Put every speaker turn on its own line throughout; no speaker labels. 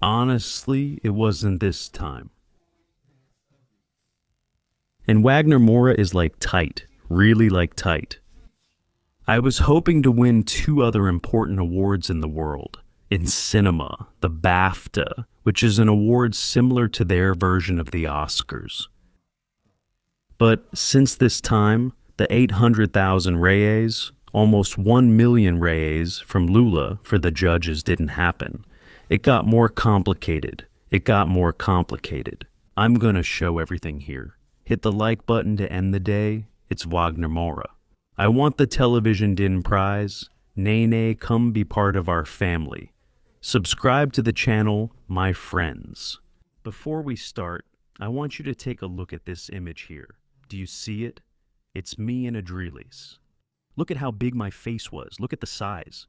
Honestly, it wasn't this time. And Wagner Moura is like tight, really like tight. I was hoping to win two other important awards in the world. In cinema, the BAFTA, which is an award similar to their version of the Oscars. But since this time, the 800,000 reyes, almost 1 million reyes from Lula for the judges didn't happen. It got more complicated. I'm gonna show everything here. Hit the like button to end the day. It's Wagner Moura. I want the Television Din Prize. Nay, come be part of our family. Subscribe to the channel, my friends. Before we start, I want you to take a look at this image here. Do you see it? It's me in Adrelis. Look at how big my face was. Look at the size.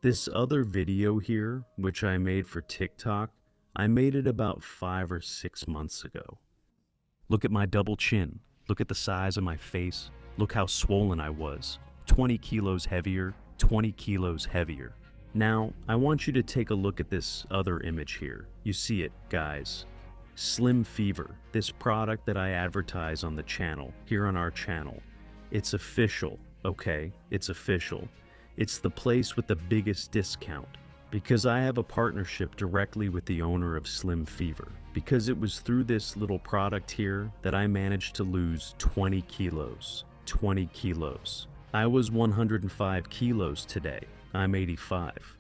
This other video here, which I made for TikTok, I made it about 5 or 6 months ago. Look at my double chin. Look at the size of my face. Look how swollen I was. 20 kilos heavier, 20 kilos heavier. Now, I want you to take a look at this other image here. You see it, guys. Slim Fever, this product that I advertise on the channel, here on our channel. It's official, okay? It's official. It's the place with the biggest discount. Because I have a partnership directly with the owner of Slim Fever. Because it was through this little product here that I managed to lose 20 kilos. 20 kilos. I was 105 kilos today. I'm 85.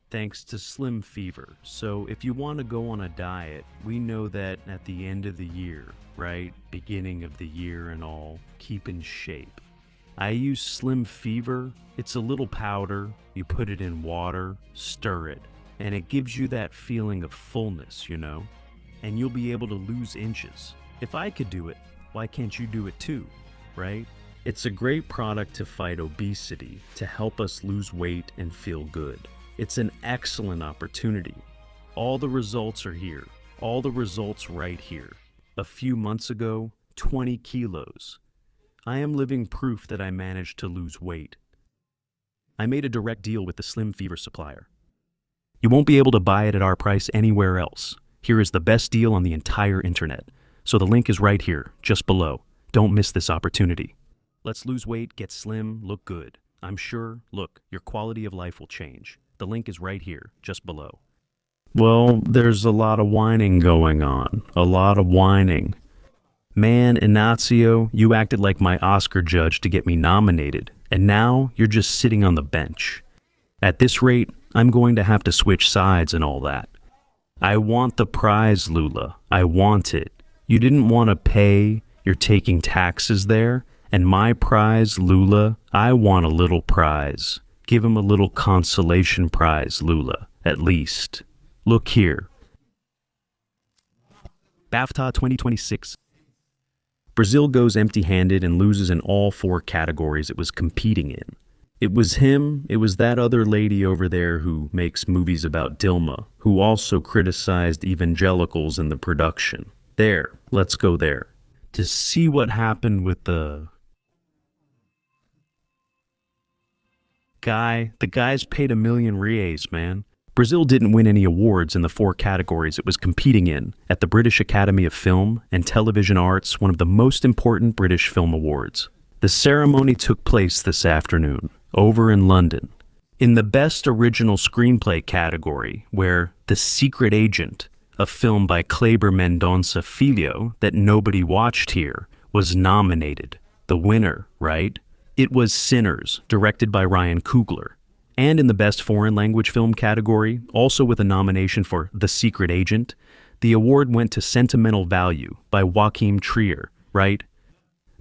Thanks to Slim Fever. So if you want to go on a diet, we know that at the end of the year, right? Beginning of the year and all, keep in shape. I use Slim Fever. It's a little powder. You put it in water, stir it, and it gives you that feeling of fullness, you know? And you'll be able to lose inches. If I could do it, why can't you do it too, right? It's a great product to fight obesity, to help us lose weight and feel good. It's an excellent opportunity. All the results are here. All the results right here. A few months ago, 20 kilos. I am living proof that I managed to lose weight. I made a direct deal with the Slim Fever supplier. You won't be able to buy it at our price anywhere else. Here is the best deal on the entire internet. So the link is right here, just below. Don't miss this opportunity. Let's lose weight, get slim, look good. I'm sure, look, your quality of life will change. The link is right here, just below. Well, there's a lot of whining going on. A lot of whining. Man, Ignacio, you acted like my Oscar judge to get me nominated, and now you're just sitting on the bench. At this rate, I'm going to have to switch sides and all that. I want the prize, Lula. I want it. You didn't want to pay, you're taking taxes there. And my prize, Lula, I want a little prize. Give him a little consolation prize, Lula, at least. Look here. BAFTA 2026. Brazil goes empty-handed and loses in all 4 categories it was competing in. It was him, it was that other lady over there who makes movies about Dilma, who also criticized evangelicals in the production. There, let's go there. To see what happened with the guy's paid 1 million reais, man. Brazil didn't win any awards in the 4 categories it was competing in at the British Academy of Film and Television Arts, one of the most important British film awards. The ceremony took place this afternoon, over in London. In the Best Original Screenplay category, where The Secret Agent, a film by Kleber Mendonça Filho that nobody watched here, was nominated. The winner, right? It was Sinners, directed by Ryan Coogler. And in the Best Foreign Language Film category, also with a nomination for The Secret Agent, the award went to Sentimental Value by Joachim Trier, right?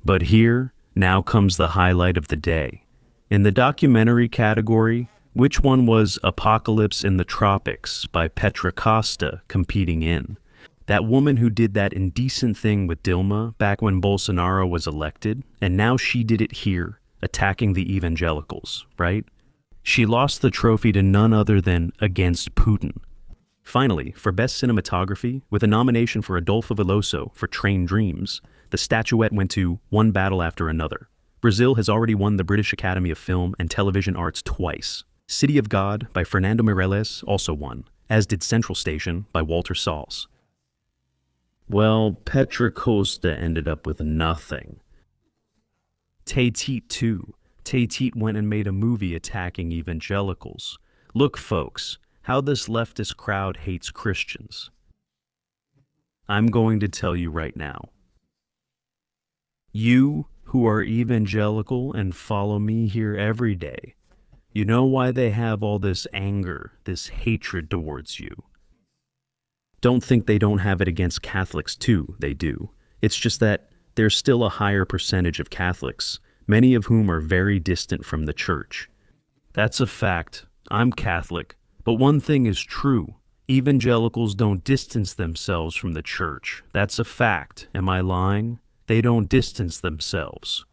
But here, now comes the highlight of the day. In the documentary category, which one was Apocalypse in the Tropics by Petra Costa competing in? That woman who did that indecent thing with Dilma back when Bolsonaro was elected, and now she did it here, attacking the evangelicals, right? She lost the trophy to none other than Against Putin. Finally, for Best Cinematography, with a nomination for Adolfo Veloso for Train Dreams, the statuette went to One Battle After Another. Brazil has already won the British Academy of Film and Television Arts twice. City of God by Fernando Meirelles also won. as did Central Station by Walter Salles. Well, Petra Costa ended up with nothing. Tay-Teet too. Tay-Teet went and made a movie attacking evangelicals. Look, folks, how this leftist crowd hates Christians. I'm going to tell you right now. You who are evangelical and follow me here every day, you know why they have all this anger, this hatred towards you. Don't think they don't have it against Catholics too, they do. It's just that there's still a higher percentage of Catholics, many of whom are very distant from the church. That's a fact. I'm Catholic, but one thing is true. Evangelicals don't distance themselves from the church. That's a fact. Am I lying? They don't distance themselves.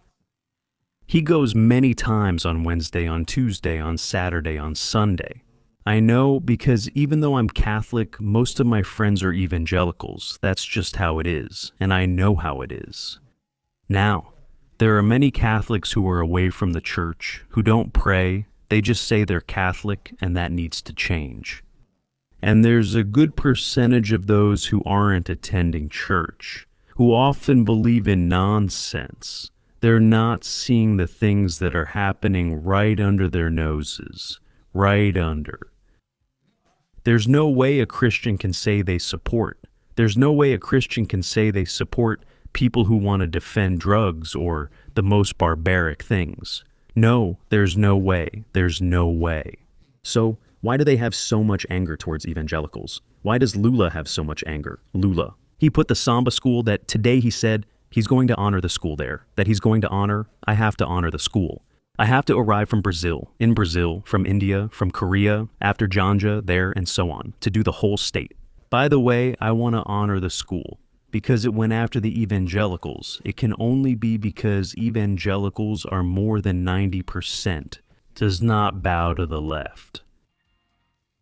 He goes many times on Wednesday, on Tuesday, on Saturday, on Sunday. I know because even though I'm Catholic, most of my friends are evangelicals. That's just how it is, and I know how it is. Now, there are many Catholics who are away from the church, who don't pray. They just say they're Catholic, and that needs to change. And there's a good percentage of those who aren't attending church, who often believe in nonsense. They're not seeing the things that are happening right under their noses, right under. There's no way a Christian can say they support. There's no way a Christian can say they support people who want to defend drugs or the most barbaric things. No, there's no way. There's no way. So, why do they have so much anger towards evangelicals? Why does Lula have so much anger? Lula. He put the Samba school that today he said he's going to honor the school there, that he's going to honor, I have to honor the school. I have to arrive from Brazil, in Brazil, from India, from Korea, after Janja, there, and so on, to do the whole state. By the way, I want to honor the school, because it went after the evangelicals. It can only be because evangelicals are more than 90%, does not bow to the left.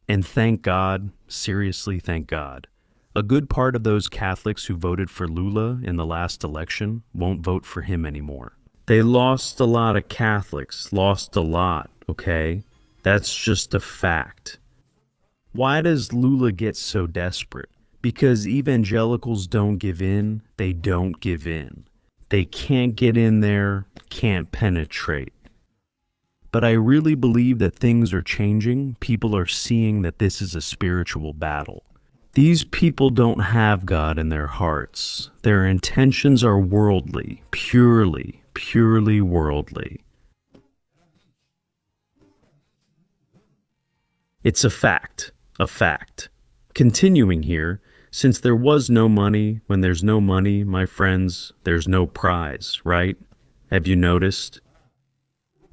And thank God, seriously thank God, a good part of those Catholics who voted for Lula in the last election won't vote for him anymore. They lost a lot of Catholics, lost a lot, okay? That's just a fact. Why does Lula get so desperate? Because evangelicals don't give in, they don't give in. They can't get in there, can't penetrate. But I really believe that things are changing. People are seeing that this is a spiritual battle. These people don't have God in their hearts. Their intentions are worldly, purely worldly. It's a fact, a fact. Continuing here, since there was no money, when there's no money, my friends, there's no prize, right? Have you noticed?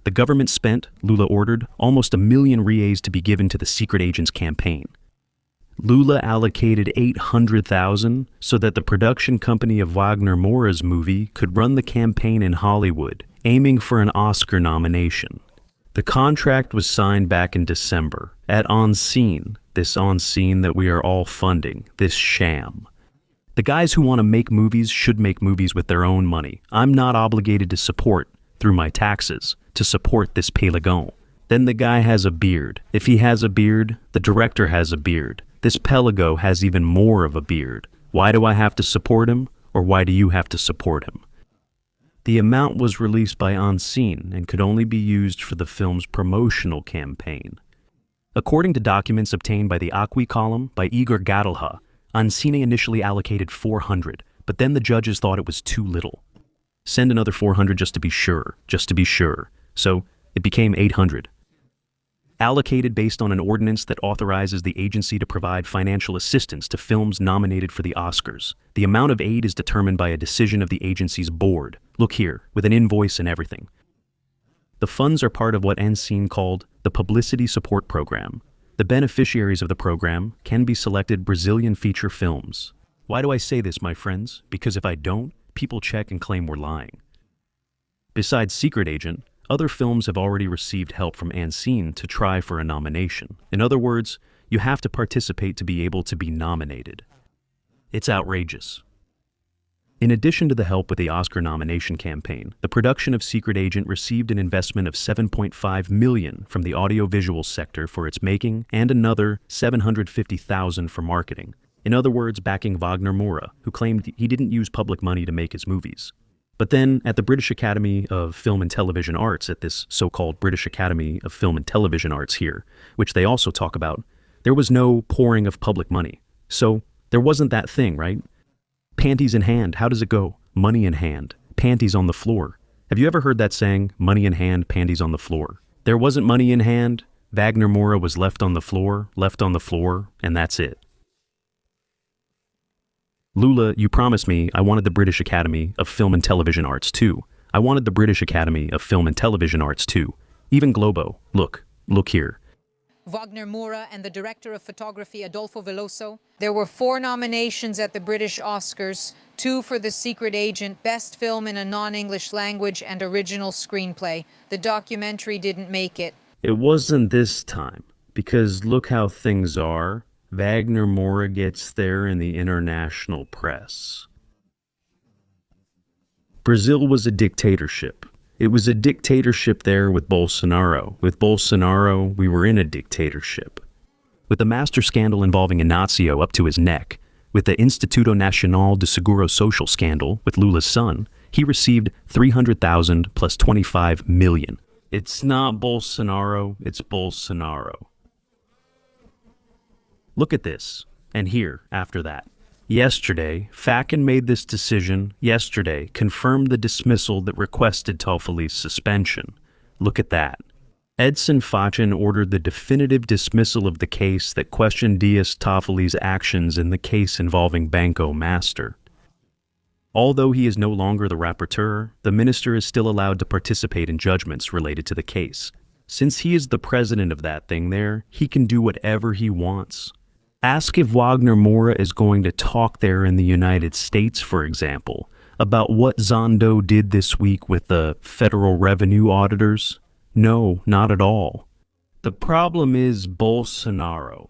The government spent, Lula ordered, almost 1 million reais to be given to the secret agents campaign. Lula allocated 800,000 so that the production company of Wagner Moura's movie could run the campaign in Hollywood, aiming for an Oscar nomination. The contract was signed back in December, at On Scene, this On Scene that we are all funding, this sham. The guys who want to make movies should make movies with their own money. I'm not obligated to support, through my taxes, to support this Pelagon. Then the guy has a beard. If he has a beard, the director has a beard. This Pelago has even more of a beard. Why do I have to support him, or why do you have to support him? The amount was released by On Scene and could only be used for the film's promotional campaign. According to documents obtained by the Acqui column by Igor Gadalha, On Scene initially allocated 400, but then the judges thought it was too little. Send another 400 just to be sure. So it became 800. Allocated based on an ordinance that authorizes the agency to provide financial assistance to films nominated for the Oscars. The amount of aid is determined by a decision of the agency's board. Look here, with an invoice and everything. The funds are part of what Ancine called the Publicity Support Program. The beneficiaries of the program can be selected Brazilian feature films. Why do I say this, my friends? Because if I don't, people check and claim we're lying. Besides Secret Agent, other films have already received help from Ancine to try for a nomination. In other words, you have to participate to be able to be nominated. It's outrageous. In addition to the help with the Oscar nomination campaign, the production of Secret Agent received an investment of $7.5 million from the audiovisual sector for its making and another $750,000 for marketing. In other words, backing Wagner Moura, who claimed he didn't use public money to make his movies. But then, at the British Academy of Film and Television Arts, at this so-called British Academy of Film and Television Arts here, which they also talk about, there was no pouring of public money. So, there wasn't that thing, right? Panties in hand, how does it go? Money in hand, panties on the floor. Have you ever heard that saying, money in hand, panties on the floor? There wasn't money in hand, Wagner Moura was left on the floor, and that's it. Lula, you promised me I wanted the British Academy of Film and Television Arts too. I wanted the British Academy of Film and Television Arts too. Even Globo. Look here.
Wagner Moura and the director of photography, Adolfo Veloso. There were 4 nominations at the British Oscars, 2 for The Secret Agent, Best Film in a Non-English Language, and Original Screenplay. The documentary didn't make it.
It wasn't this time, because look how things are. Wagner Moura gets there in the international press. Brazil was a dictatorship. It was a dictatorship there with Bolsonaro. With Bolsonaro, we were in a dictatorship. With the master scandal involving Inácio up to his neck, with the Instituto Nacional de Seguro Social scandal with Lula's son, he received $300,000 plus $25 million. It's not Bolsonaro, it's Bolsonaro. Look at this, and here, after that. Yesterday, Fakin made this decision, confirmed the dismissal that requested Toffoli's suspension. Look at that. Edson Fachin ordered the definitive dismissal of the case that questioned Dias Toffoli's actions in the case involving Banco Master. Although he is no longer the rapporteur, the minister is still allowed to participate in judgments related to the case. Since he is the president of that thing there, he can do whatever he wants. Ask if Wagner Moura is going to talk there in the United States, for example, about what Zondo did this week with the federal revenue auditors. No, not at all. The problem is Bolsonaro.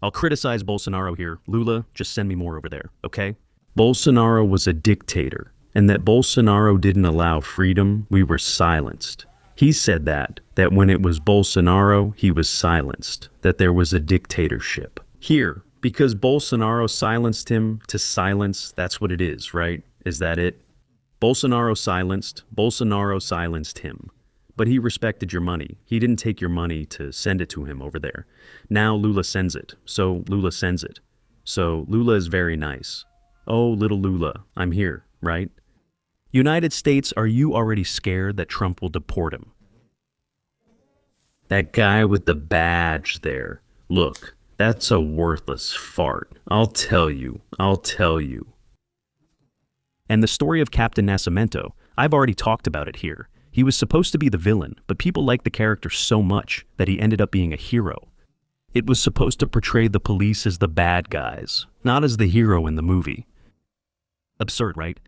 I'll criticize Bolsonaro here. Lula, just send me more over there, okay? Bolsonaro was a dictator, and that Bolsonaro didn't allow freedom, we were silenced. He said that when it was Bolsonaro, he was silenced, that there was a dictatorship. Here, because Bolsonaro silenced him to silence, that's what it is, right? Is that it? Bolsonaro silenced him. But he respected your money. He didn't take your money to send it to him over there. Now Lula sends it, so Lula sends it. So Lula is very nice. Oh, little Lula, I'm here, right? United States, are you already scared that Trump will deport him? That guy with the badge there. Look, that's a worthless fart. I'll tell you. And the story of Captain Nascimento, I've already talked about it here. He was supposed to be the villain, but people liked the character so much that he ended up being a hero. It was supposed to portray the police as the bad guys, not as the hero in the movie. Absurd, right?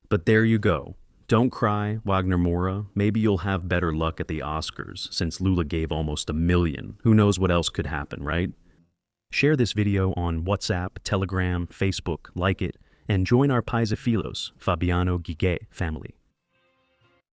But there you go. Don't cry, Wagner Moura. Maybe you'll have better luck at the Oscars, since Lula gave almost $1 million. Who knows what else could happen, right? Share this video on WhatsApp, Telegram, Facebook, like it, and join our Paisafilos, Fabiano Guiguet family.